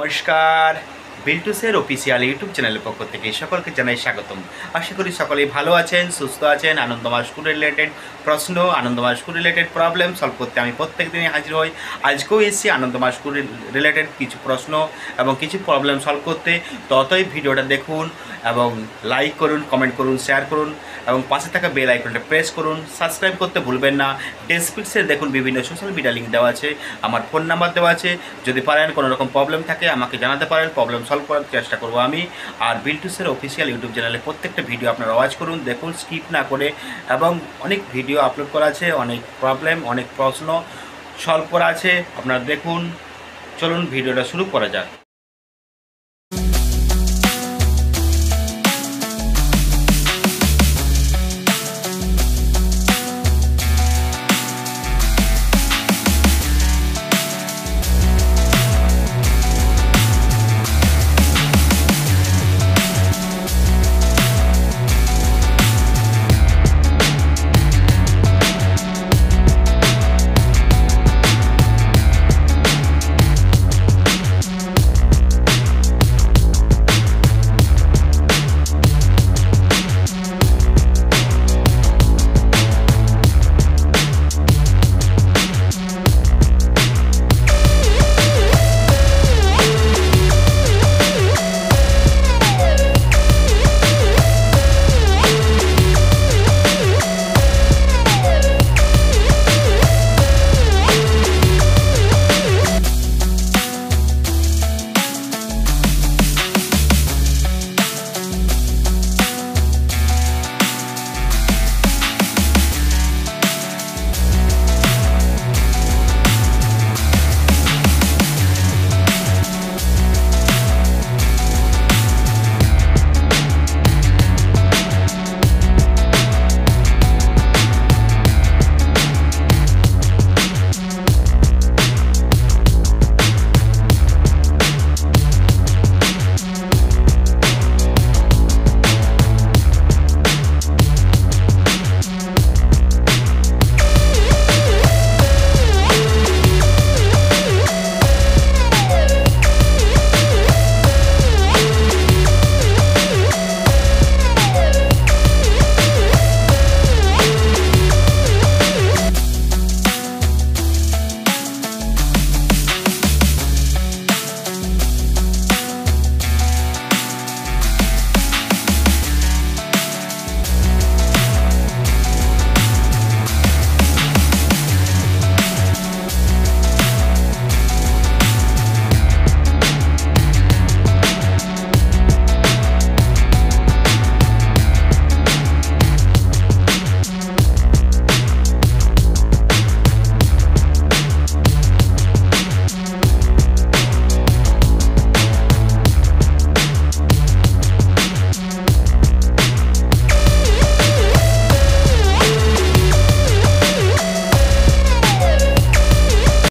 নমস্কার, বিল্টুসের official YouTube চ্যানেলের পক্ষ থেকে সকলকে জানাই স্বাগতম। আশা করি সকলেই ভালো আছেন, সুস্থ আছেন। আনন্দময় স্কুল রিলেটেড প্রশ্ন, আনন্দময় স্কুল রিলেটেড প্রবলেম সলভ করতে আমি প্রত্যেক দিনই হাজির হই। আজকেও এসেছি আনন্দময় স্কুল রিলেটেড কিছু প্রশ্ন এবং কিছু প্রবলেম সলভ করতে। ততই ভিডিওটা দেখুন এবং লাইক করুন, কমেন্ট করুন, শেয়ার করুন এবং পাশে থাকা বেল আইকনটা প্রেস করুন। সাবস্ক্রাইব করতে ভুলবেন না। ডেসক্রিপশনে দেখুন বিভিন্ন সোশ্যাল মিডিয়া লিঙ্ক দেওয়া আছে, আমার ফোন নাম্বার দেওয়া আছে। যদি পারেন কোনো রকম প্রবলেম থাকে আমাকে জানাতে পারেন, প্রবলেম সলভ করার চেষ্টা করব আমি। আর বিল্টুসের অফিসিয়াল ইউটিউব চ্যানেলে প্রত্যেকটা ভিডিও আপনারা ওয়াচ করুন, দেখুন স্কিপ না করে। এবং অনেক ভিডিও আপলোড করা আছে, অনেক প্রবলেম, অনেক প্রশ্ন সলভ করা আছে, আপনারা দেখুন। চলুন ভিডিওটা শুরু করা যাক।